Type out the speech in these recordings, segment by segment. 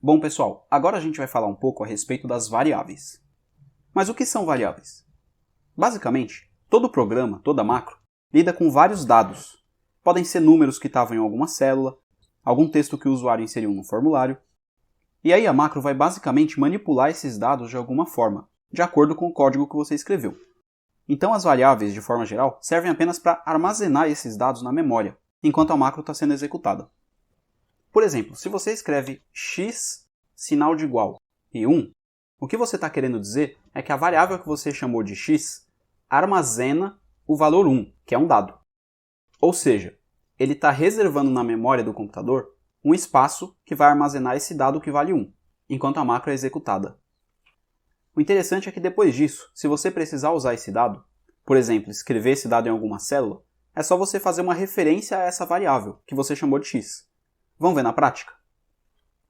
Bom, pessoal, agora a gente vai falar um pouco a respeito das variáveis. Mas o que são variáveis? Basicamente, todo programa, toda macro, lida com vários dados. Podem ser números que estavam em alguma célula, algum texto que o usuário inseriu no formulário. E aí a macro vai basicamente manipular esses dados de alguma forma, de acordo com o código que você escreveu. Então as variáveis, de forma geral, servem apenas para armazenar esses dados na memória, enquanto a macro está sendo executada. Por exemplo, se você escreve x sinal de igual e 1, o que você está querendo dizer é que a variável que você chamou de x armazena o valor 1, que é um dado. Ou seja, ele está reservando na memória do computador um espaço que vai armazenar esse dado que vale 1, enquanto a macro é executada. O interessante é que depois disso, se você precisar usar esse dado, por exemplo, escrever esse dado em alguma célula, é só você fazer uma referência a essa variável, que você chamou de x. Vamos ver na prática?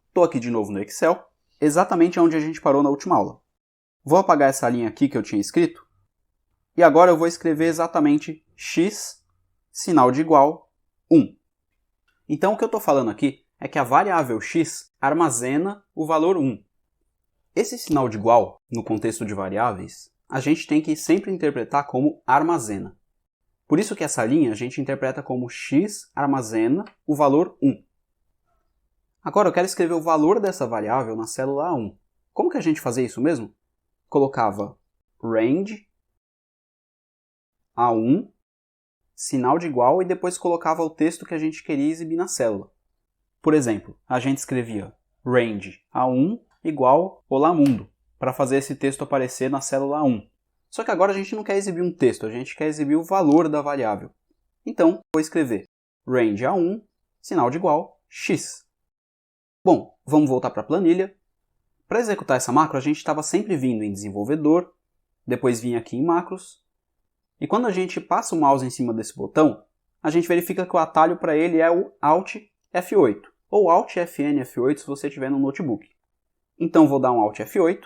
Estou aqui de novo no Excel, exatamente onde a gente parou na última aula. Vou apagar essa linha aqui que eu tinha escrito, e agora eu vou escrever exatamente x, sinal de igual, 1. Então o que eu estou falando aqui é que a variável x armazena o valor 1. Esse sinal de igual, no contexto de variáveis, a gente tem que sempre interpretar como armazena. Por isso que essa linha a gente interpreta como x armazena o valor 1. Agora eu quero escrever o valor dessa variável na célula A1. Como que a gente fazia isso mesmo? Colocava range A1, sinal de igual, e depois colocava o texto que a gente queria exibir na célula. Por exemplo, a gente escrevia range A1 igual Olá Mundo, para fazer esse texto aparecer na célula A1. Só que agora a gente não quer exibir um texto, a gente quer exibir o valor da variável. Então, vou escrever range A1, sinal de igual, x. Bom, vamos voltar para a planilha. Para executar essa macro, a gente estava sempre vindo em desenvolvedor, depois vinha aqui em macros, e quando a gente passa o mouse em cima desse botão, a gente verifica que o atalho para ele é o Alt F8, ou Alt Fn F8 se você tiver no notebook. Então vou dar um Alt F8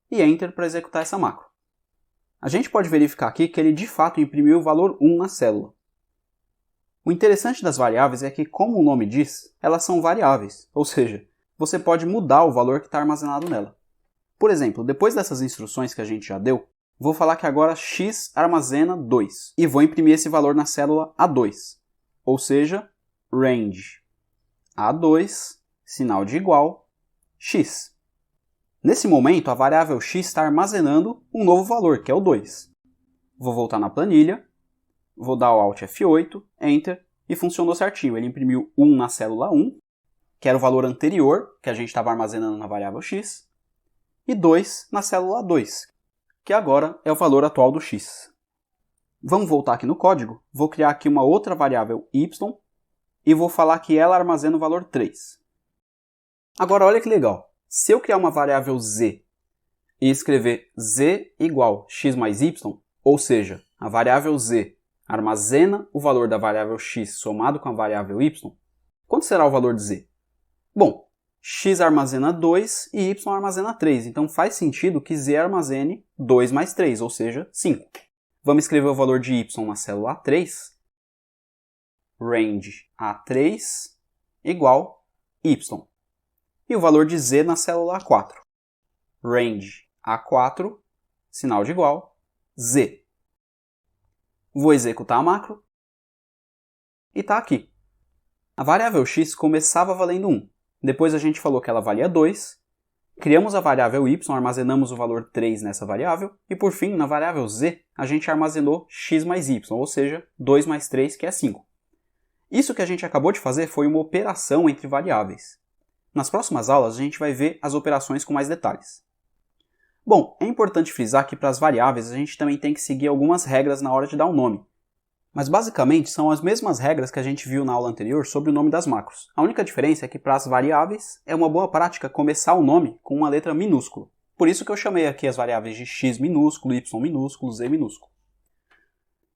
e Enter para executar essa macro. A gente pode verificar aqui que ele de fato imprimiu o valor 1 na célula. O interessante das variáveis é que, como o nome diz, elas são variáveis, ou seja, você pode mudar o valor que está armazenado nela. Por exemplo, depois dessas instruções que a gente já deu, vou falar que agora x armazena 2 e vou imprimir esse valor na célula A2, ou seja, range A2, sinal de igual, x. Nesse momento, a variável x está armazenando um novo valor, que é o 2. Vou voltar na planilha, vou dar o Alt F8, Enter, e funcionou certinho. Ele imprimiu 1 na célula 1, que era o valor anterior que a gente estava armazenando na variável x, e 2 na célula 2, que agora é o valor atual do x. Vamos voltar aqui no código, vou criar aqui uma outra variável y, e vou falar que ela armazena o valor 3. Agora olha que legal. Se eu criar uma variável z e escrever z igual x mais y, ou seja, a variável z armazena o valor da variável x somado com a variável y, quanto será o valor de z? Bom, x armazena 2 e y armazena 3, então faz sentido que z armazene 2 mais 3, ou seja, 5. Vamos escrever o valor de y na célula A3, range A3 igual y. E o valor de z na célula A4. Range A4, sinal de igual, z. Vou executar a macro. E está aqui. A variável x começava valendo 1. Depois a gente falou que ela valia 2. Criamos a variável y, armazenamos o valor 3 nessa variável. E por fim, na variável z, a gente armazenou x mais y, ou seja, 2 mais 3, que é 5. Isso que a gente acabou de fazer foi uma operação entre variáveis. Nas próximas aulas, a gente vai ver as operações com mais detalhes. Bom, é importante frisar que para as variáveis a gente também tem que seguir algumas regras na hora de dar um nome. Mas basicamente são as mesmas regras que a gente viu na aula anterior sobre o nome das macros. A única diferença é que para as variáveis é uma boa prática começar o nome com uma letra minúscula. Por isso que eu chamei aqui as variáveis de x minúsculo, y minúsculo, z minúsculo.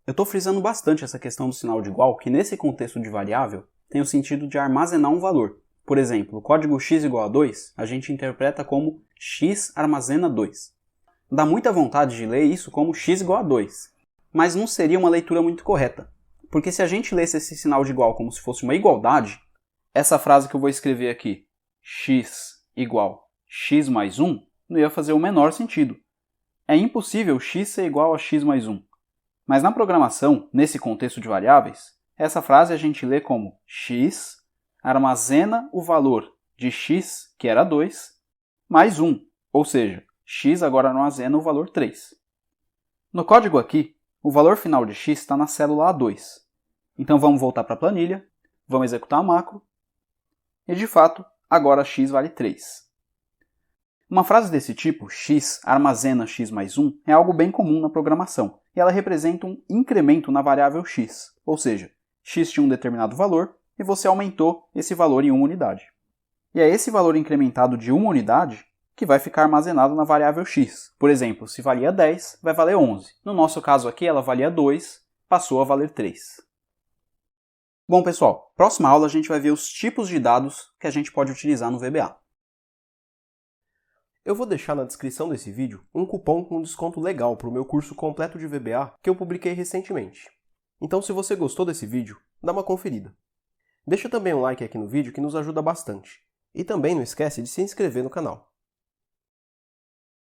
Eu estou frisando bastante essa questão do sinal de igual, que nesse contexto de variável tem o sentido de armazenar um valor. Por exemplo, o código x igual a 2, a gente interpreta como x armazena 2. Dá muita vontade de ler isso como x igual a 2, mas não seria uma leitura muito correta. Porque se a gente lesse esse sinal de igual como se fosse uma igualdade, essa frase que eu vou escrever aqui, x igual x mais 1 não ia fazer o menor sentido. É impossível x ser igual a x mais 1. Mas na programação, nesse contexto de variáveis, essa frase a gente lê como x armazena o valor de x, que era 2, mais 1, ou seja, x agora armazena o valor 3. No código aqui, o valor final de x está na célula A2. Então vamos voltar para a planilha, vamos executar a macro, e de fato, agora x vale 3. Uma frase desse tipo, x armazena x mais 1, é algo bem comum na programação, e ela representa um incremento na variável x, ou seja, x tinha um determinado valor e você aumentou esse valor em uma unidade. E é esse valor incrementado de uma unidade que vai ficar armazenado na variável x. Por exemplo, se valia 10, vai valer 11. No nosso caso aqui, ela valia 2, passou a valer 3. Bom, pessoal, próxima aula a gente vai ver os tipos de dados que a gente pode utilizar no VBA. Eu vou deixar na descrição desse vídeo um cupom com desconto legal para o meu curso completo de VBA que eu publiquei recentemente. Então, se você gostou desse vídeo, dá uma conferida. Deixa também um like aqui no vídeo que nos ajuda bastante. E também não esquece de se inscrever no canal.